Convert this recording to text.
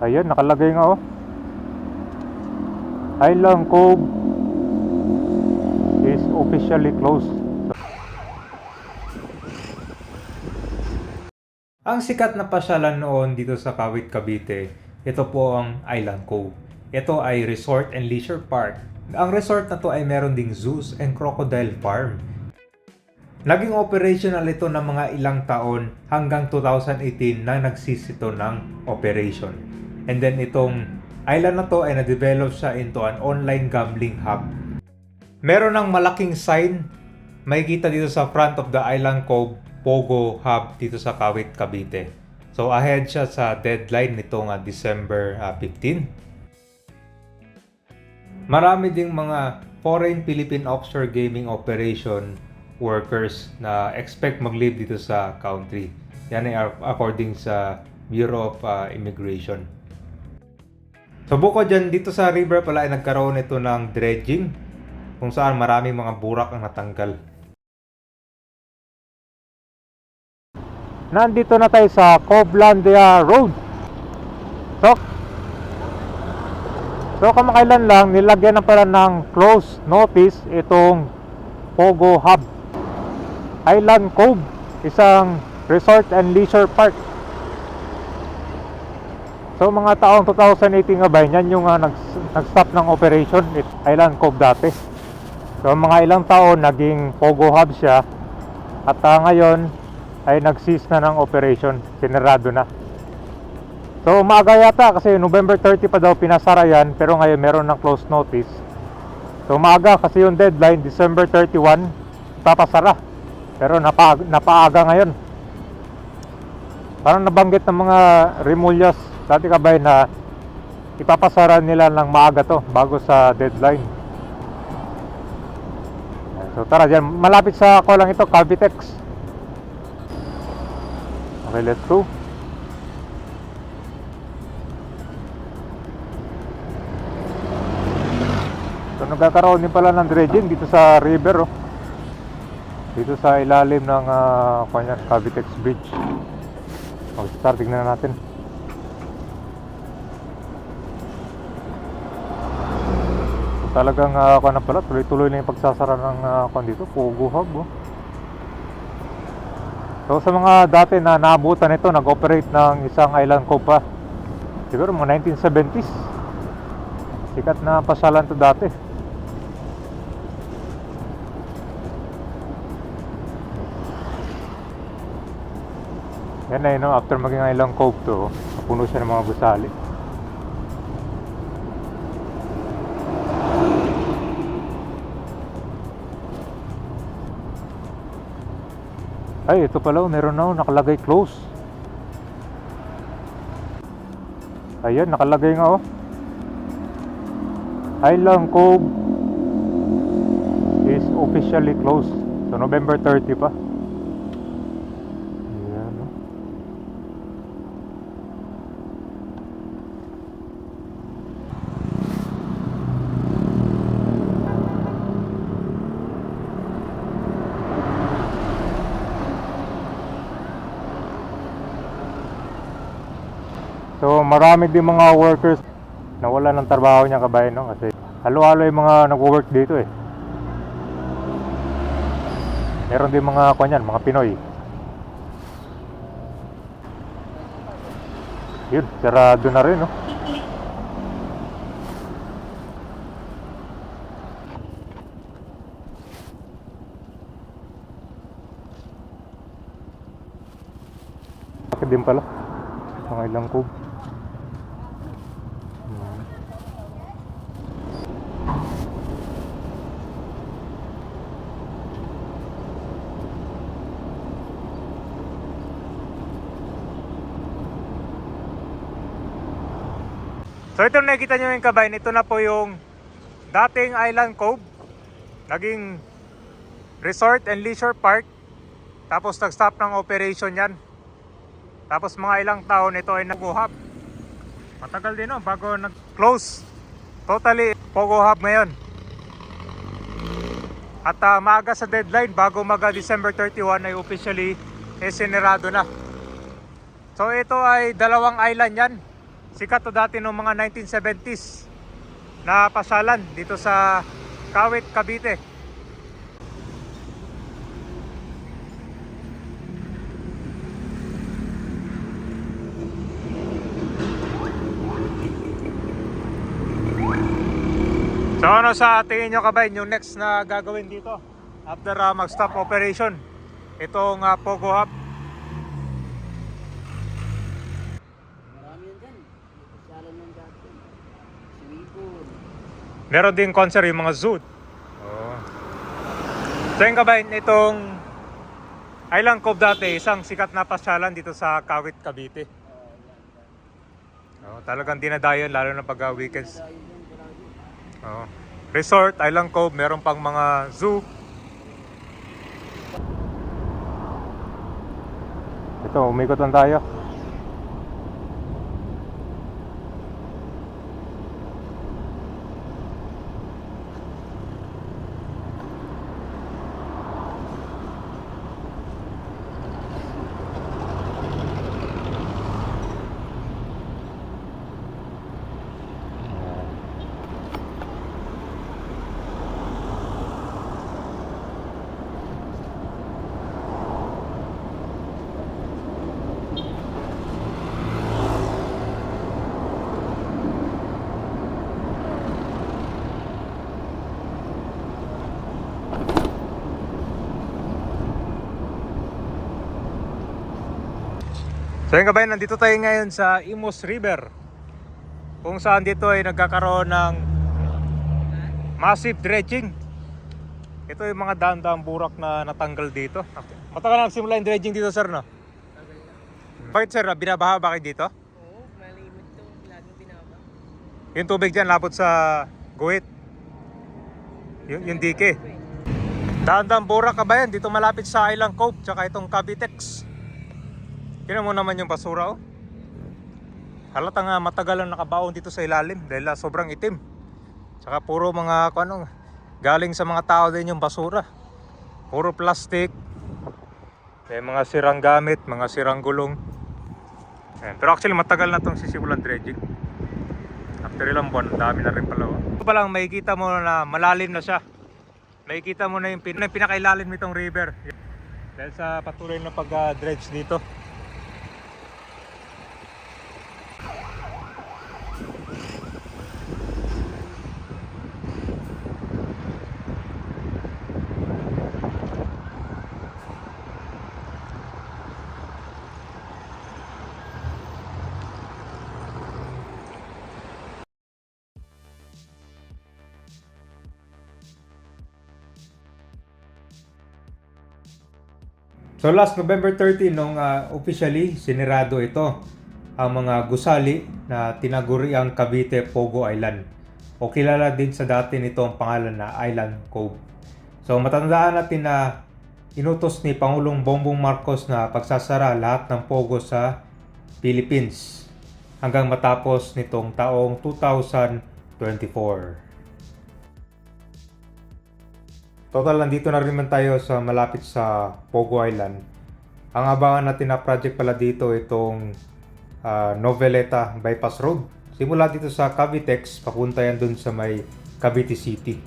Ayan, nakalagay nga oh. Island Cove is officially closed. Ang sikat na pasyalan noon dito sa Kawit, Cavite, ito po ang Island Cove. Ito ay resort and leisure park. Ang resort na to ay meron ding zoos and crocodile farm. Naging operational ito ng mga ilang taon hanggang 2018 na nagsis ito ng operation. And then itong island na to ay na-develop siya into an online gambling hub. Meron ng malaking sign, makikita dito sa front of the Island Cove, Pogo Hub dito sa Kawit, Cavite. So ahead siya sa deadline nitong December 15. Marami ding mga foreign Philippine offshore gaming operation workers na expect mag-live dito sa country. Yan ay according sa Bureau of Immigration. So bukod dyan, dito sa river pala ay nagkaroon ito ng dredging kung saan maraming mga burak ang natanggal. Nandito na tayo sa Covelandia Road. So kamakailan lang nilagyan na pala ng close notice itong Pogo Hub. Island Cove, isang resort and leisure park. So mga taong 2018 nga ba, yan yung nag-stop ng operation Island Cove dati. So mga ilang taon naging Pogo Hub siya. At ngayon ay nag-cease na ng operation, sinarado na. So umaga yata kasi November 30 pa daw pinasara yan, pero ngayon meron ng close notice. So umaga kasi yung deadline December 31 papasara, pero napaaga ngayon. Parang nabanggit ng mga Remulyas dati kabay na ipapasara nila ng maaga to bago sa deadline. So tara dyan, malapit sa ko lang ito, Cavitex. Okay, let's go. So nagkakaroon din pala ng dredging dito sa river oh. Dito sa ilalim ng Cavitex Bridge. Start, tignan natin. So, talagang pala, tuloy-tuloy na yung pagsasara ng dito, Pogo Hub oh. So sa mga dati na naabutan ito, nag-operate ng isang Island Cove pa. Siguro mga 1970s. Sikat na pasyalan to dati. Yan na yun, after maging Island Cove to, napuno siya ng mga gusali. Ay, ito pala, meron na nakalagay close. Ayan, nakalagay nga oh. Island Cove is officially closed. So November 30 pa. Ayan oh. So marami din mga workers na wala ng trabaho niya kabayan no? Kasi halo-halo yung mga nag-work dito eh. Meron din mga mga Pinoy. Yun, sarado na rin no? Bakit din pala mga ilang Cove. So ito nakikita nyo yung kabayan, ito na po yung dating Island Cove. Naging resort and leisure park. Tapos nag-stop ng operation yan. Tapos mga ilang taon ito ay Pogo Hub. Matagal din no, bago nag-close. Totally Pogo Hub ngayon. At maaga sa deadline, bago December 31 ay officially sinirado na. So ito ay dalawang island yan. Sikat to dati noong mga 1970s na pasyalan dito sa Kawit, Cavite. So ano sa tingin nyo kabayan yung next na gagawin dito after mag-stop operation itong Pogo Hub? Marami yan dyan. Pasyalan yan dati. Swimming. Meron din concert yung mga zoo. Oh. So yun kabayan, itong Island Cove dati, isang sikat na pasyalan dito sa Kawit, Cavite. Oh, talagang dinadayon lalo na pag weekends. Oh. Resort, Island Cove, meron pang mga zoo. Ito, umikot lang tayo. So yun kabayan, nandito tayo ngayon sa Imus River, kung saan dito ay nagkakaroon ng massive dredging. Ito yung mga daan-daang burak na natanggal dito. Matagal na nagsimula yung dredging dito, sir, no? Bakit, sir? Binabaha ba kayo dito? Oo, malimit to. Laging binaba. Yung tubig dyan, labot sa guhit. Yung dike. Daan-daang burak kabayan, dito malapit sa Island Cove, tsaka itong Cavitex. Tingnan mo naman yung basura, oh. Halatang matagal lang nakabaon dito sa ilalim dahil sobrang itim. Tsaka puro mga galing sa mga tao din yung basura. Puro plastic. May mga sirang gamit, mga sirang gulong. Ayan. Pero actually matagal na itong sisimulan dredging. After ilang buwan, dami na rin pala, oh. Ito pa lang, makikita mo na malalim na siya. Makikita mo na yung pinakailalim nitong river dahil sa patuloy na pag-dredge dito. So last November 13 nung officially sinirado ito ang mga gusali na tinaguriang Cavite Pogo Island, o kilala din sa dati nito ang pangalan na Island Cove. So matandaan natin na inutos ni Pangulong Bongbong Marcos na pagsasara lahat ng Pogo sa Philippines hanggang matapos nitong taong 2024. Total, nandito na rin man tayo sa malapit sa Pogo Island. Ang abangan natin na project pala dito itong Noveleta Bypass Road. Simula dito sa Cavitex, papunta yan dun sa may Cavite City.